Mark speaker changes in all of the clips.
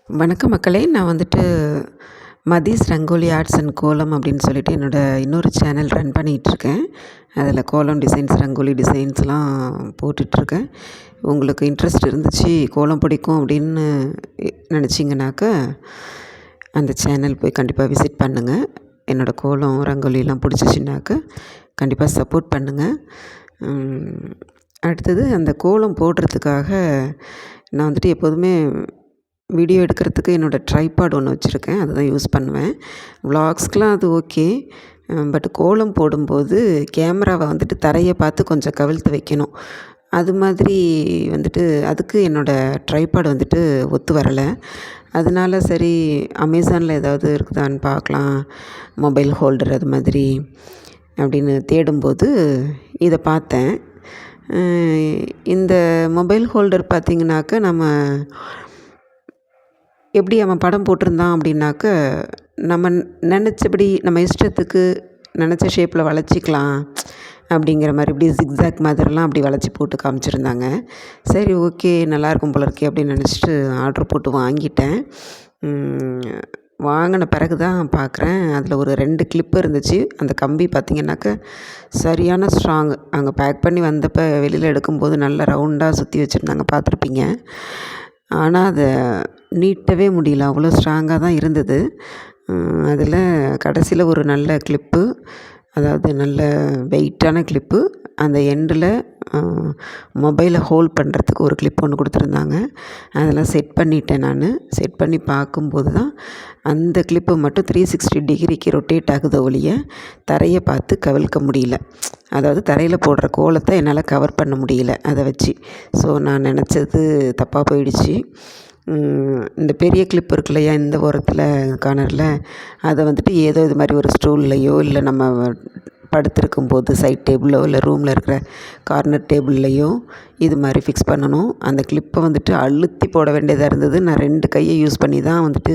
Speaker 1: வணக்கம் மக்களே. நான் வந்துட்டு மதீஸ் ரங்கோலி ஆர்ட்ஸ் அண்ட் கோலம் அப்படின்னு சொல்லிட்டு என்னோடய இன்னொரு சேனல் ரன் பண்ணிகிட்ருக்கேன். அதில் கோலம் டிசைன்ஸ், ரங்கோலி டிசைன்ஸ்லாம் போட்டுட்ருக்கேன். உங்களுக்கு இன்ட்ரெஸ்ட் இருந்துச்சு, கோலம் பிடிக்கும் அப்படின்னு நினச்சிங்கனாக்கா அந்த சேனல் போய் கண்டிப்பாக விசிட் பண்ணுங்கள். என்னோடய கோலம் ரங்கோலிலாம் பிடிச்சிச்சின்னாக்கா கண்டிப்பாக சப்போர்ட் பண்ணுங்கள். அடுத்தது அந்த கோலம் போடுறதுக்காக நான் வந்துட்டு எப்போதுமே வீடியோ எடுக்கிறதுக்கு என்னோடய ட்ரைபாட் ஒன்று வச்சுருக்கேன். அதுதான் யூஸ் பண்ணுவேன். விலாக்ஸ்க்கெலாம் அது ஓகே. பட் கோலம் போடும்போது கேமராவை வந்துட்டு தரையை பார்த்து கொஞ்சம் கவிழ்த்து வைக்கணும். அது மாதிரி வந்துட்டு அதுக்கு என்னோடய ட்ரைபாட் வந்துட்டு ஒத்து வரலை. அதனால சரி அமேசானில் ஏதாவது இருக்குதான்னு பார்க்கலாம், மொபைல் ஹோல்டர் அது மாதிரி அப்படின்னு தேடும்போது இதை பார்த்தேன். இந்த மொபைல் ஹோல்டர் பார்த்திங்கனாக்கா நம்ம எப்படி அவன் படம் போட்டிருந்தான் அப்படின்னாக்க நம்ம நினச்சபடி நம்ம இஷ்டத்துக்கு நினச்ச ஷேப்பில் வளைச்சிக்கலாம் அப்படிங்கிற மாதிரி இப்படி ஜிக்ஸாக் மாதிரிலாம் அப்படி வளைச்சி போட்டு காமிச்சிருந்தாங்க. சரி ஓகே, நல்லாயிருக்கும் போல இருக்கே அப்படின்னு நினச்சிட்டு ஆர்டர் போட்டு வாங்கிட்டேன். வாங்கின பிறகு தான் பார்க்குறேன், அதில் ஒரு 2 கிளிப்பு இருந்துச்சு. அந்த கம்பி பார்த்திங்கனாக்கா சரியான ஸ்ட்ராங். அங்கே பேக் பண்ணி வந்தப்போ வெளியில் எடுக்கும்போது நல்லா ரவுண்டாக சுற்றி வச்சுருந்தாங்க, பார்த்துருப்பீங்க. ஆனால் அதை நீட்டவே முடியல, அவ்வளோ ஸ்ட்ராங்காக தான் இருந்தது. அதில் கடைசியில் ஒரு நல்ல கிளிப்பு, அதாவது நல்ல வெயிட்டான கிளிப்பு, அந்த எண்டில் மொபைலை ஹோல்ட் பண்ணுறதுக்கு ஒரு கிளிப் ஒன்று கொடுத்துருந்தாங்க. அதெல்லாம் செட் பண்ணிட்டேன் நான். செட் பண்ணி பார்க்கும்போது தான் அந்த கிளிப்பு மட்டும் 360 டிகிரிக்கு ரொட்டேட் ஆகுது ஒழிய தரையை பார்த்து கவிழ்க்க முடியல. அதாவது தரையில் போடுற கோலத்தை என்னால் கவர் பண்ண முடியல அதை வச்சு. ஸோ நான் நினச்சது தப்பாக போயிடுச்சு. இந்த பெரிய கிளிப் இருக்கு இல்லையா, இந்த ஓரத்தில் கார்னரில், அதை வந்துட்டு ஏதோ இது மாதிரி ஒரு ஸ்டூல்லையோ இல்லை நம்ம படுத்திருக்கும்போது சைட் டேபிளோ இல்லை ரூமில் இருக்கிற கார்னர் டேபிள்லையோ இது மாதிரி ஃபிக்ஸ் பண்ணணும். அந்த கிளிப்பை வந்துட்டு அழுத்தி போட வேண்டியதாக இருந்தது. நான் 2 கையை யூஸ் பண்ணி தான் வந்துட்டு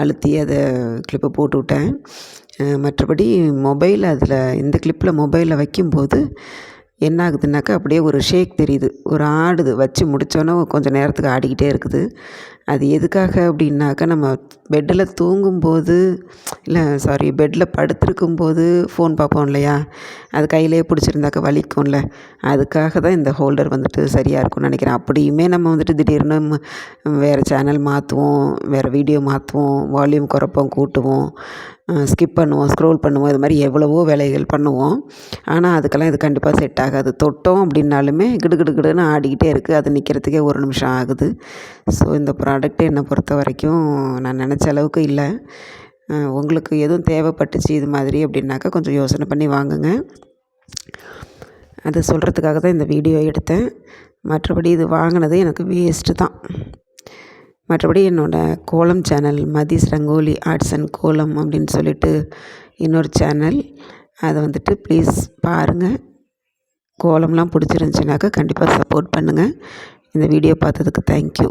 Speaker 1: அழுத்தி அதை கிளிப்பை போட்டு விட்டேன். மற்றபடி மொபைல் அதில் இந்த கிளிப்பில் மொபைலை வைக்கும்போது என்ன ஆகுதுன்னாக்கா அப்படியே ஒரு ஷேக் தெரியுது, ஒரு ஆடுது. வச்சு முடித்தோன்னே கொஞ்சம் நேரத்துக்கு ஆடிக்கிட்டே இருக்குது. அது எதுக்காக அப்படின்னாக்கா நம்ம பெட்டில் தூங்கும்போது பெட்டில் படுத்திருக்கும்போது ஃபோன் பார்ப்போம் இல்லையா, அது கையிலே பிடிச்சிருந்தாக்கா வலிக்கும்ல, அதுக்காக தான் இந்த ஹோல்டர் வந்துட்டு சரியாக இருக்கும்னு நினைக்கிறேன். அப்படியுமே நம்ம வந்துட்டு திடீர்னு வேறு சேனல் மாற்றுவோம், வேறு வீடியோ மாற்றுவோம், வால்யூம் குறைப்போம், கூட்டுவோம், ஸ்கிப் பண்ணுவோம், ஸ்க்ரோல் பண்ணுவோம், இது மாதிரி எவ்வளவோ வேலைகள் பண்ணுவோம். ஆனால் அதுக்கெல்லாம் இது கண்டிப்பாக செட் ஆகாது. தொட்டோம் அப்படின்னாலுமே கிடுகிடுன்னு ஆடிக்கிட்டே இருக்குது. அது நிற்கிறதுக்கே 1 நிமிஷம் ஆகுது. ஸோ இந்த ப்ராடக்ட்டு என்னை பொறுத்த வரைக்கும் நான் நினச்ச அளவுக்கு இல்லை. உங்களுக்கு எதுவும் தேவைப்பட்டுச்சு இது மாதிரி அப்படின்னாக்கா கொஞ்சம் யோசனை பண்ணி வாங்குங்க. அதை சொல்கிறதுக்காக தான் இந்த வீடியோ எடுத்தேன். மற்றபடி இது வாங்கினது எனக்கு வேஸ்ட்டு தான். மற்றபடி என்னோடய கோலம் சேனல் மதீஸ் ரங்கோலி ஆர்ட்ஸ் அண்ட் கோலம் அப்படின்னு சொல்லிட்டு இன்னொரு சேனல், அதை வந்துட்டு ப்ளீஸ் பாருங்கள். கோலம்லாம் பிடிச்சிருந்துச்சினாக்கா கண்டிப்பாக சப்போர்ட் பண்ணுங்கள். இந்த வீடியோ பார்த்ததுக்கு தேங்க்யூ.